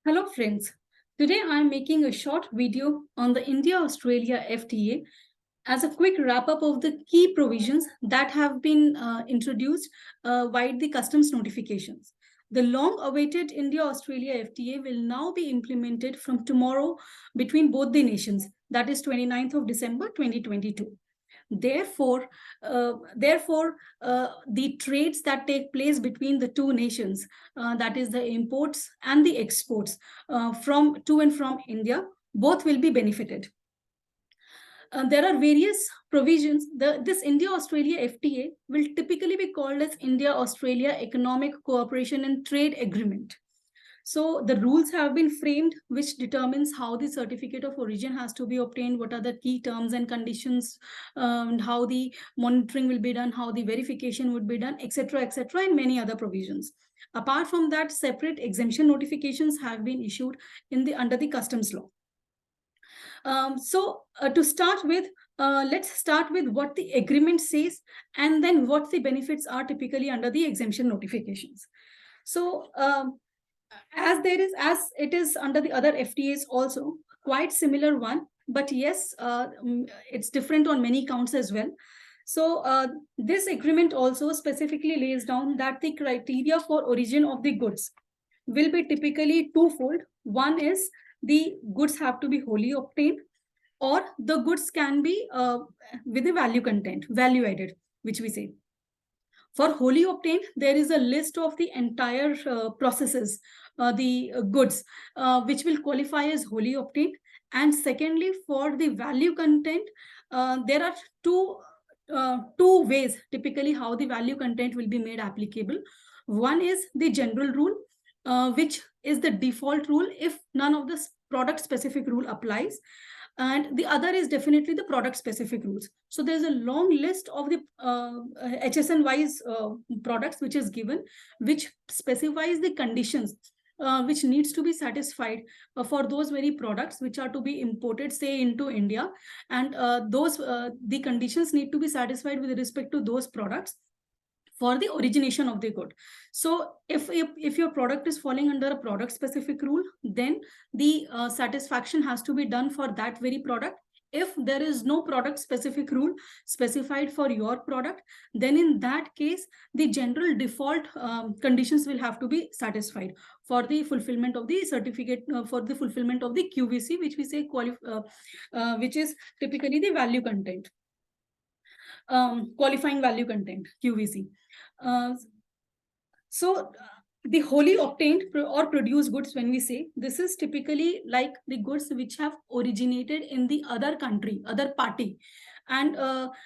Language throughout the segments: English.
Hello friends, today I am making a short video on the India-Australia FTA as a quick wrap-up of the key provisions that have been introduced via the customs notifications. The long-awaited India-Australia FTA will now be implemented from tomorrow between both the nations, that is 29th of December 2022. Therefore, the trades that take place between the two nations, that is the imports and the exports from to and from India, both will be benefited. There are various provisions. This India-Australia FTA will typically be called as India-Australia Economic Cooperation and Trade Agreement. So the rules have been framed, which determines how the certificate of origin has to be obtained, what are the key terms and conditions, and how the monitoring will be done, how the verification would be done, etc., and many other provisions. Apart from that, separate exemption notifications have been issued under the customs law. To start with, let's start with what the agreement says and then what the benefits are typically under the exemption notifications. So as it is under the other FTAs also, quite similar one, but yes, it's different on many counts as well. So this agreement also specifically lays down that the criteria for origin of the goods will be typically twofold. One is the goods have to be wholly obtained, or the goods can be with a value content, value added, which we say. For wholly obtained, there is a list of the entire processes, the goods, which will qualify as wholly obtained. And secondly, for the value content, there are two ways typically how the value content will be made applicable. One is the general rule, which is the default rule if none of the product specific rule applies. And the other is definitely the product specific rules. So there's a long list of the HSN wise products which is given, which specifies the conditions which needs to be satisfied for those very products which are to be imported, say, into India. And the conditions need to be satisfied with respect to those products for the origination of the good. So if your product is falling under a product specific rule, then the satisfaction has to be done for that very product. If there is no product specific rule specified for your product, then in that case, the general default conditions will have to be satisfied for the fulfillment of the certificate, for the fulfillment of the QVC, which we say which is typically the value content, qualifying value content, QVC. The wholly obtained or produced goods, when we say, this is typically like the goods which have originated in the other country, other party, and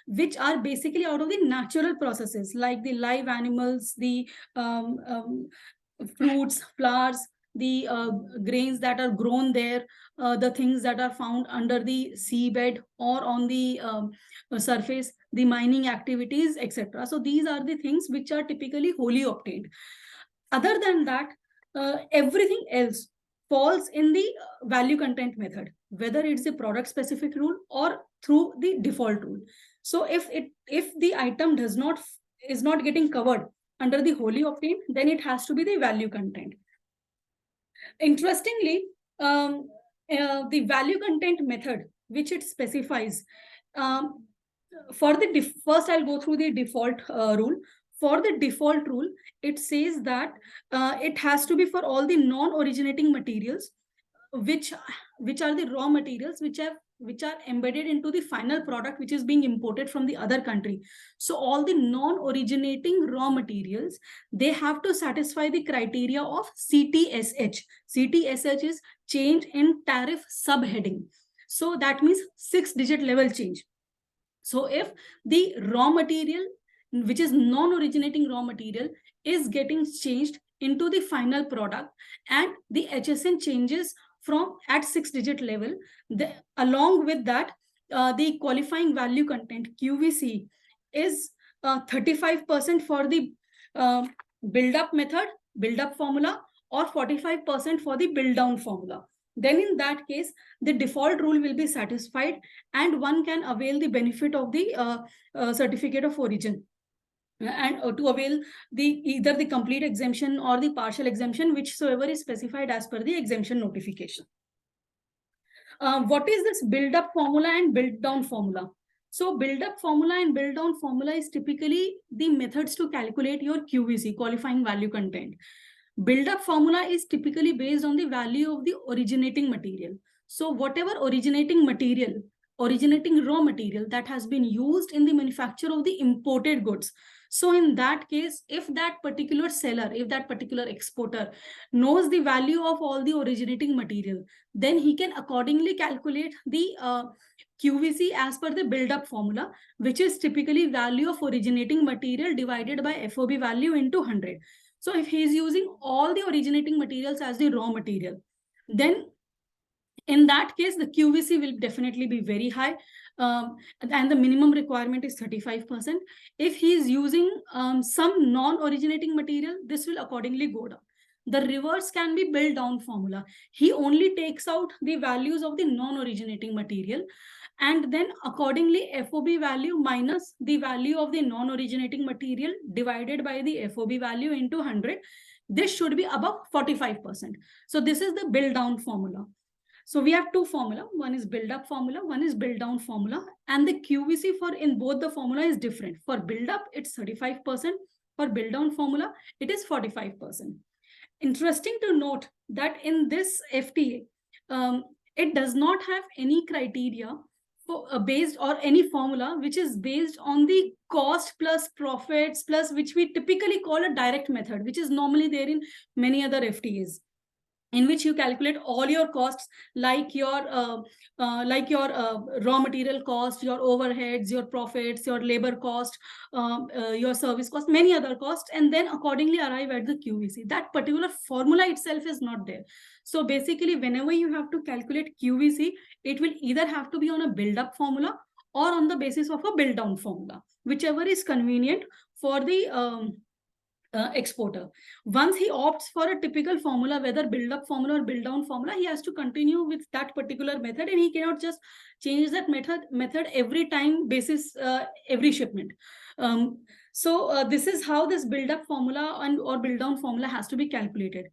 which are basically out of the natural processes, like the live animals, the fruits, flowers, the grains that are grown there, the things that are found under the seabed or on the surface, the mining activities, etc. So these are the things which are typically wholly obtained. Other than that, everything else falls in the value content method, whether it's a product specific rule or through the default rule. So if the item is not getting covered under the wholly obtained, then it has to be the value content. Interestingly, the value content method which it specifies, for the first I'll go through the default rule. For the default rule, it says that it has to be for all the non-originating materials, which are the raw materials which are embedded into the final product which is being imported from the other country. So all the non-originating raw materials, they have to satisfy the criteria of CTSH. CTSH is change in tariff subheading. So that means 6-digit level change. So if the raw material, which is non-originating raw material, is getting changed into the final product and the HSN changes from at 6-digit level, along with that, the qualifying value content, QVC, is 35% for the build-up method, build-up formula, or 45% for the build-down formula. Then in that case, the default rule will be satisfied and one can avail the benefit of the certificate of origin. and to avail either the complete exemption or the partial exemption, whichsoever is specified as per the exemption notification. What is this build up formula and build down formula? So build up formula and build down formula is typically the methods to calculate your QVC, qualifying value content. Build up formula is typically based on the value of the originating material. So whatever originating raw material that has been used in the manufacture of the imported goods. So in that case, if that particular seller, if that particular exporter knows the value of all the originating material, then he can accordingly calculate the QVC as per the build-up formula, which is typically value of originating material divided by FOB value into 100. So if he is using all the originating materials as the raw material, then in that case, the QVC will definitely be very high. And the minimum requirement is 35%. If he is using some non-originating material, this will accordingly go down. The reverse can be built down formula. He only takes out the values of the non-originating material, and then accordingly FOB value minus the value of the non-originating material divided by the FOB value into 100. This should be above 45%. So this is the build down formula. So we have two formula. One is build up formula, one is build down formula, and the QVC for in both the formula is different. For build up, it's 35%. For build down formula, it is 45%. Interesting to note that in this FTA, it does not have any criteria for based or any formula which is based on the cost plus profits plus, which we typically call a direct method, which is normally there in many other FTAs, in which you calculate all your costs, like your raw material cost, your overheads, your profits, your labor cost, your service cost, many other costs, and then accordingly arrive at the QVC. That particular formula itself is not there. So basically, whenever you have to calculate QVC, it will either have to be on a build-up formula or on the basis of a build-down formula, whichever is convenient for the exporter. Once he opts for a typical formula, whether build up formula or build down formula, he has to continue with that particular method, and he cannot just change that method every time basis every shipment. So this is how this build up formula and or build down formula has to be calculated.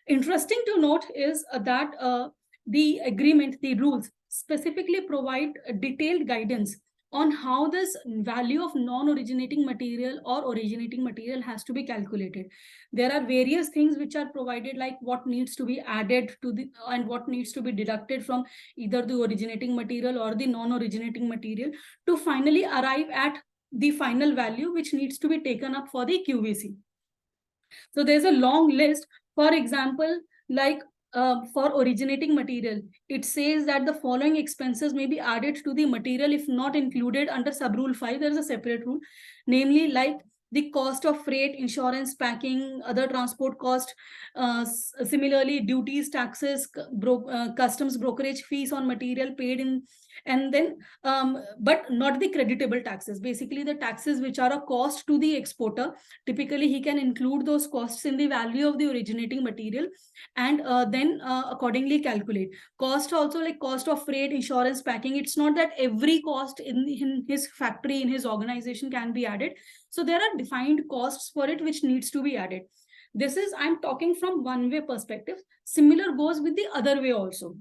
Interesting to note is that the agreement, the rules specifically provide detailed guidance on how this value of non-originating material or originating material has to be calculated. There are various things which are provided, like what needs to be added to the and what needs to be deducted from either the originating material or the non-originating material to finally arrive at the final value which needs to be taken up for the QVC. So there's a long list. For example, like for originating material, it says that the following expenses may be added to the material if not included under subrule 5. There is a separate rule, namely like the cost of freight, insurance, packing, other transport cost, similarly duties, taxes, customs, brokerage fees on material paid in, and then but not the creditable taxes. Basically, the taxes which are a cost to the exporter, typically he can include those costs in the value of the originating material, and then accordingly calculate cost. Also, like cost of freight, insurance, packing, it's not that every cost in his factory, in his organization can be added. So there are defined costs for it which needs to be added. This is, I'm talking from one way perspective. Similar goes with the other way also.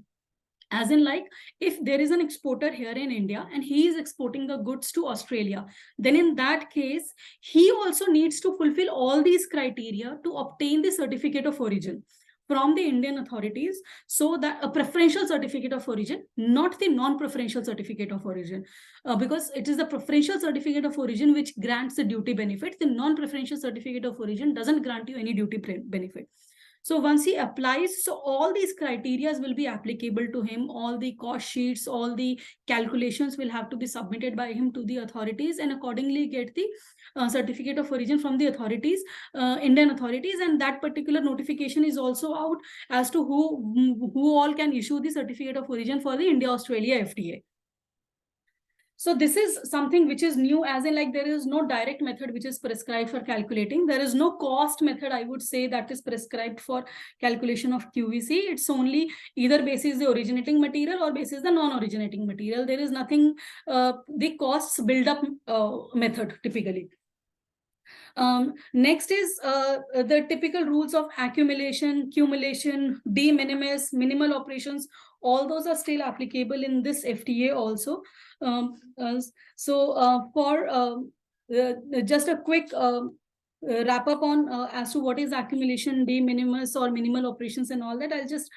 As in, like, if there is an exporter here in India and he is exporting the goods to Australia, then in that case, he also needs to fulfill all these criteria to obtain the certificate of origin from the Indian authorities, so that a preferential certificate of origin, not the non-preferential certificate of origin, because it is the preferential certificate of origin which grants the duty benefit. The non-preferential certificate of origin doesn't grant you any duty benefit. So once he applies, so all these criterias will be applicable to him. All the cost sheets, all the calculations will have to be submitted by him to the authorities, and accordingly get the certificate of origin from the authorities, Indian authorities. And that particular notification is also out as to who all can issue the certificate of origin for the India-Australia FTA. So this is something which is new, as in, like, there is no direct method which is prescribed for calculating. There is no cost method, I would say, that is prescribed for calculation of QVC. It's only either basis the originating material or basis the non-originating material. There is nothing, the costs build up method typically. Next is the typical rules of accumulation, cumulation, de minimis, minimal operations. All those are still applicable in this FTA also. Um, uh, for just a quick wrap up on as to what is accumulation, de minimis, or minimal operations and all that, I'll just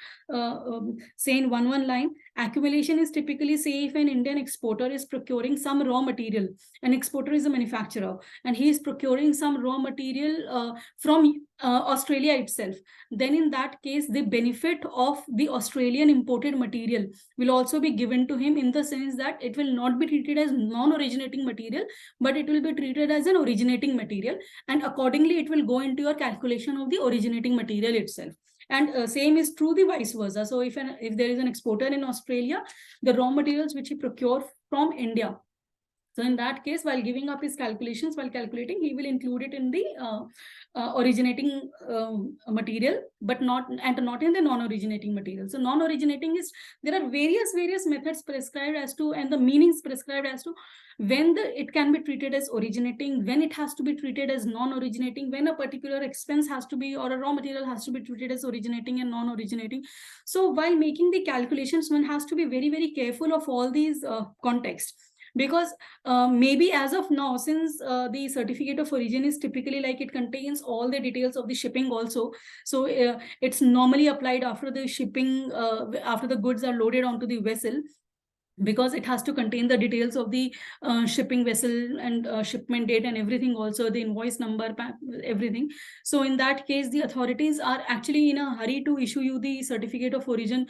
say in one line. Accumulation is typically, say, if an Indian exporter is procuring some raw material, an exporter is a manufacturer, and he is procuring some raw material from Australia itself, then in that case, the benefit of the Australian imported material will also be given to him, in the sense that it will not be treated as non-originating material, but it will be treated as an originating material, and accordingly it will go into your calculation of the originating material itself. And same is true the vice versa. So if there is an exporter in Australia, the raw materials which he procure from India, so in that case, while giving up his calculations, while calculating, he will include it in the originating material, but not in the non-originating material. So non-originating is, there are various methods prescribed as to, and the meanings prescribed as to when it can be treated as originating, when it has to be treated as non-originating, when a particular expense has to be, or a raw material has to be treated as originating and non-originating. So while making the calculations, one has to be very careful of all these contexts, because maybe as of now, since the certificate of origin is typically like, it contains all the details of the shipping also, so it's normally applied after the shipping, after the goods are loaded onto the vessel, because it has to contain the details of the shipping vessel and shipment date and everything, also the invoice number, everything. So in that case, the authorities are actually in a hurry to issue you the certificate of origin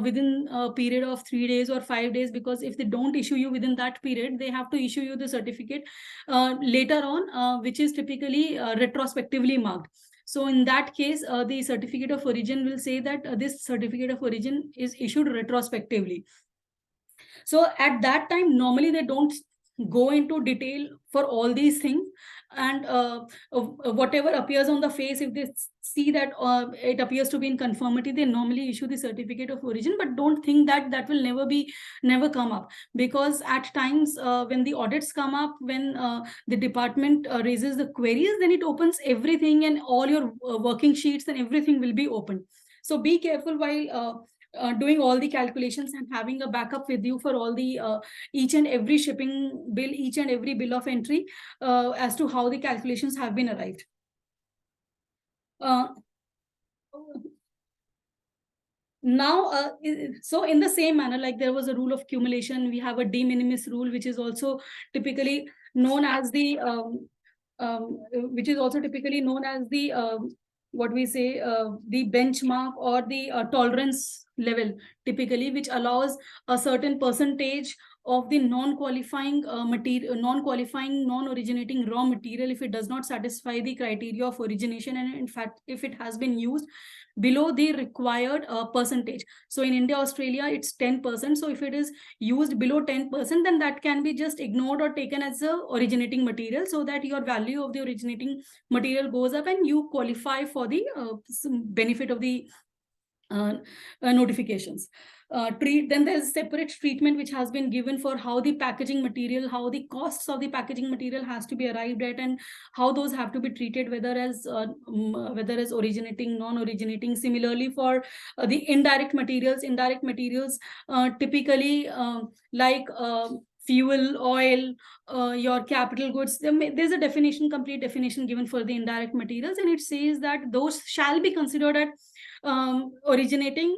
within a period of 3 days or 5 days, because if they don't issue you within that period, they have to issue you the certificate later on, which is typically retrospectively marked. So in that case, the certificate of origin will say that this certificate of origin is issued retrospectively. So at that time, normally they don't go into detail for all these things, and whatever appears on the face, if they see that it appears to be in conformity, they normally issue the certificate of origin. But don't think that that will never come up, because at times when the audits come up, when the department raises the queries, then it opens everything, and all your working sheets and everything will be open. So be careful while doing all the calculations, and having a backup with you for all the each and every shipping bill, each and every bill of entry, as to how the calculations have been arrived. Now, so in the same manner, like there was a rule of cumulation, we have a de minimis rule, which is also typically known as the which is also typically known as the what we say, the benchmark or the tolerance level, typically, which allows a certain percentage of the non-qualifying material, non-originating raw material, if it does not satisfy the criteria of origination, and in fact, if it has been used below the required percentage. So in India, Australia, it's 10%. So if it is used below 10%, then that can be just ignored or taken as a originating material, so that your value of the originating material goes up and you qualify for the benefit of the notifications. Then there's separate treatment which has been given for how the packaging material, how the costs of the packaging material has to be arrived at, and how those have to be treated, whether as originating, non-originating. Similarly, for the indirect materials typically like fuel, oil, your capital goods. There's a complete definition given for the indirect materials, and it says that those shall be considered at originating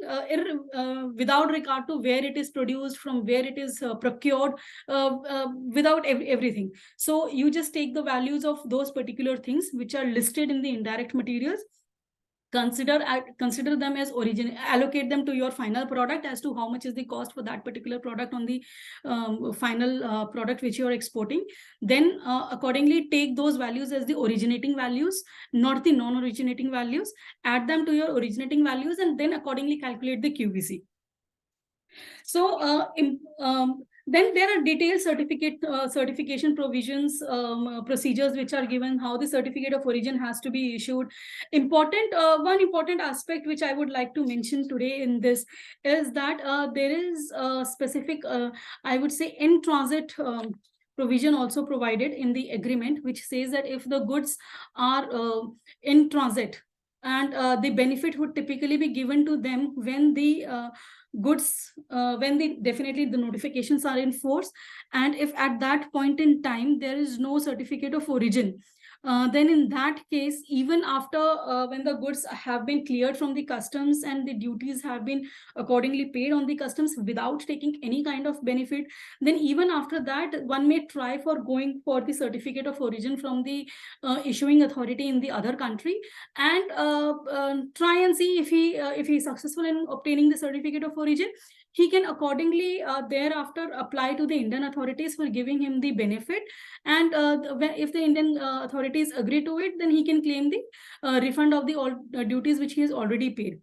without regard to where it is produced, from where it is procured, without everything. So you just take the values of those particular things which are listed in the indirect materials, consider them as origin, allocate them to your final product as to how much is the cost for that particular product on the final product which you are exporting. Then accordingly take those values as the originating values, not the non-originating values, add them to your originating values, and then accordingly calculate the QVC. So then there are detailed certification provisions, procedures which are given, how the certificate of origin has to be issued. One important aspect which I would like to mention today in this is that there is a specific, I would say, in transit provision also provided in the agreement, which says that if the goods are in transit, and the benefit would typically be given to them when the goods, when the definitely the notifications are in force, and if at that point in time there is no certificate of origin, then in that case, even after when the goods have been cleared from the customs and the duties have been accordingly paid on the customs without taking any kind of benefit, then even after that, one may try for going for the certificate of origin from the issuing authority in the other country, and try and see if he is successful in obtaining the certificate of origin. He can accordingly thereafter apply to the Indian authorities for giving him the benefit, and if the Indian authorities agree to it, then he can claim the refund of the all duties which he has already paid.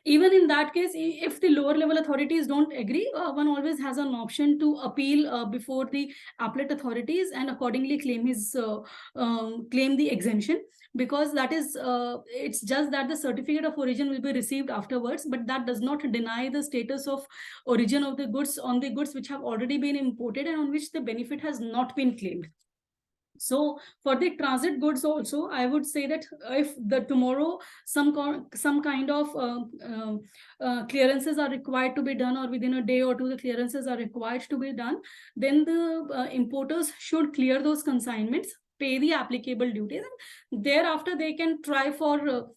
Even in that case, if the lower level authorities don't agree, one always has an option to appeal before the appellate authorities and accordingly claim his claim the exemption, because that is it's just that the certificate of origin will be received afterwards, but that does not deny the status of origin of the goods on the goods which have already been imported and on which the benefit has not been claimed. So for the transit goods also, I would say that if the tomorrow some kind of clearances are required to be done, or within a day or two the clearances are required to be done, then the importers should clear those consignments, pay the applicable duties, and thereafter they can try for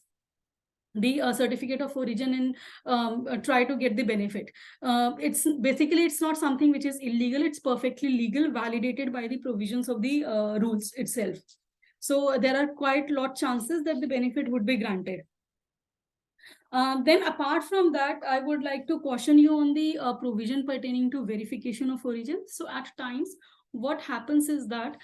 the certificate of origin and try to get the benefit. It's basically, it's not something which is illegal, it's perfectly legal, validated by the provisions of the rules itself. So there are quite a lot chances that the benefit would be granted. Then apart from that, I would like to caution you on the provision pertaining to verification of origin. So at times, what happens is that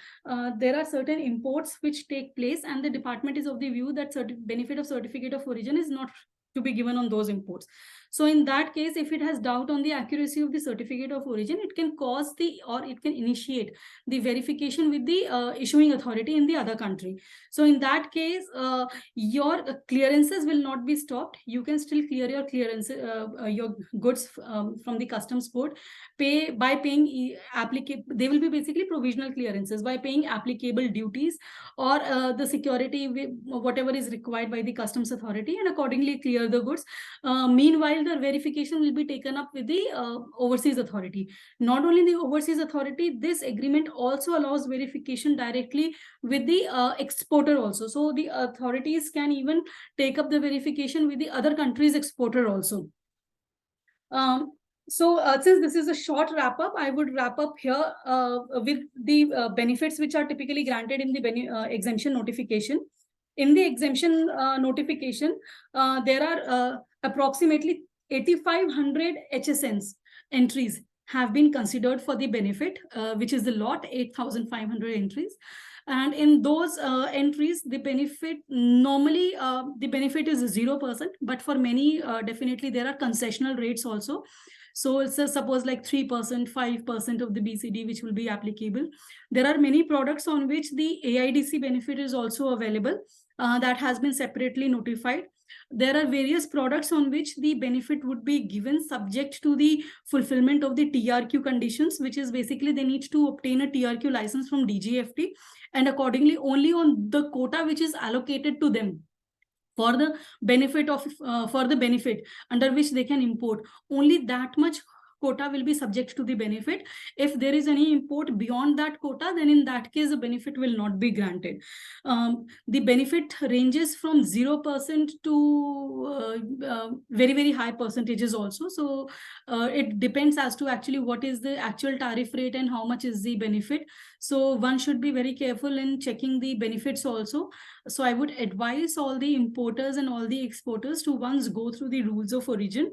there are certain imports which take place, and the department is of the view that benefit of certificate of origin is not to be given on those imports. So in that case, if it has doubt on the accuracy of the certificate of origin, it can cause the, or it can initiate the verification with the issuing authority in the other country. So in that case, your clearances will not be stopped. You can still clear your clearance, your goods from the customs port, pay by paying applicable. They will be basically provisional clearances by paying applicable duties or the security, whatever is required by the customs authority, and accordingly clear the goods. Meanwhile, the verification will be taken up with the overseas authority. Not only the overseas authority, this agreement also allows verification directly with the exporter also. So the authorities can even take up the verification with the other country's exporter also. So since this is a short wrap up, I would wrap up here with the benefits which are typically granted in the exemption notification. In the exemption notification, there are approximately 8,500 HSNs entries have been considered for the benefit, which is the lot 8,500 entries. And in those entries, the benefit normally the benefit is 0%, but for many definitely there are concessional rates also. So it's suppose like 3%, 5% of the BCD which will be applicable. There are many products on which the AIDC benefit is also available, that has been separately notified. There are various products on which the benefit would be given subject to the fulfillment of the TRQ conditions, which is basically they need to obtain a TRQ license from DGFT, and accordingly only on the quota which is allocated to them for the benefit of for the benefit under which they can import, only that much quota will be subject to the benefit. If there is any import beyond that quota, then in that case the benefit will not be granted. The benefit ranges from 0% to very, very high percentages also. So it depends as to actually what is the actual tariff rate and how much is the benefit. So one should be very careful in checking the benefits also. So I would advise all the importers and all the exporters to once go through the rules of origin,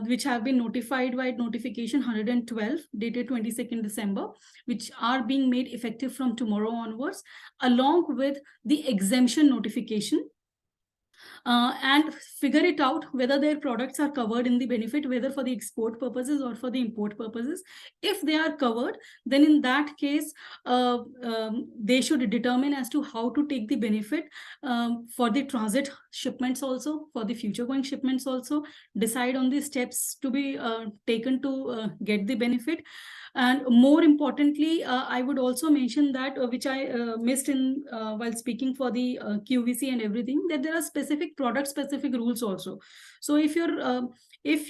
which have been notified by notification 112 dated 22nd December, which are being made effective from tomorrow onwards, along with the exemption notification. And figure it out whether their products are covered in the benefit, whether for the export purposes or for the import purposes. If they are covered, then in that case, they should determine as to how to take the benefit for the transit shipments also, for the future going shipments also, decide on the steps to be taken to get the benefit. And more importantly, I would also mention that, which I missed in while speaking for the QVC and everything, that there are specific product specific rules also. So if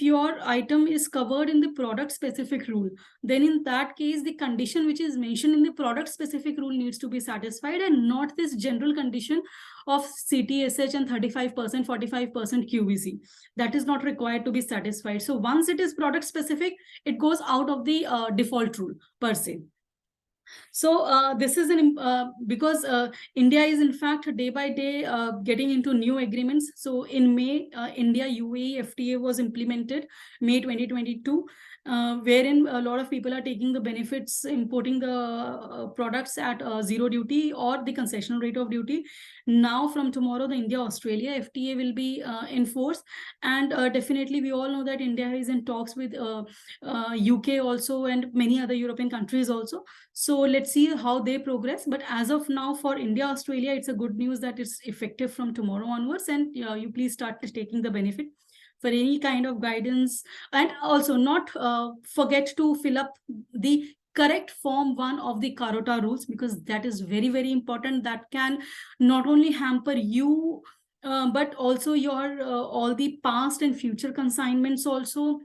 your item is covered in the product specific rule, then in that case, the condition which is mentioned in the product specific rule needs to be satisfied, and not this general condition of CTSH and 35%, 45% QVC. That is not required to be satisfied. So once it is product specific, it goes out of the default rule per se. So this is because India is in fact day by day getting into new agreements. So in May, India UAE FTA was implemented, May 2022, wherein a lot of people are taking the benefits, importing the products at zero duty or the concessional rate of duty. Now from tomorrow, the India-Australia FTA will be in force, and definitely we all know that India is in talks with UK also and many other European countries also. So let's see how they progress. But as of now, for India, Australia, it's a good news that it's effective from tomorrow onwards. And you please start taking the benefit for any kind of guidance. And also not forget to fill up the correct form 1 of the Carota rules, because that is very, very important. That can not only hamper you, but also your all the past and future consignments also.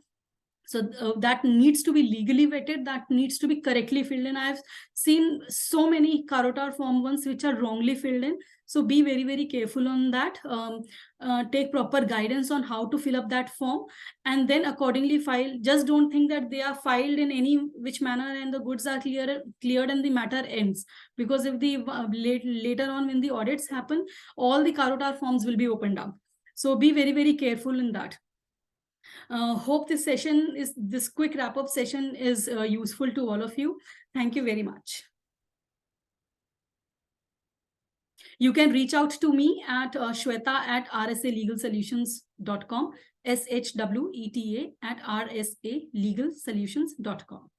So that needs to be legally vetted, that needs to be correctly filled in. I've seen so many Carota form 1s which are wrongly filled in. So be very, very careful on that. Take proper guidance on how to fill up that form, and then accordingly file. Just don't think that they are filed in any which manner and the goods are cleared and the matter ends. Because if the later on when the audits happen, all the Carota forms will be opened up. So be very, very careful in that. Hope this quick wrap-up session is useful to all of you. Thank you very much. You can reach out to me at shweta@rsalegalsolutions.com, SHWETA@rsalegalsolutions.com.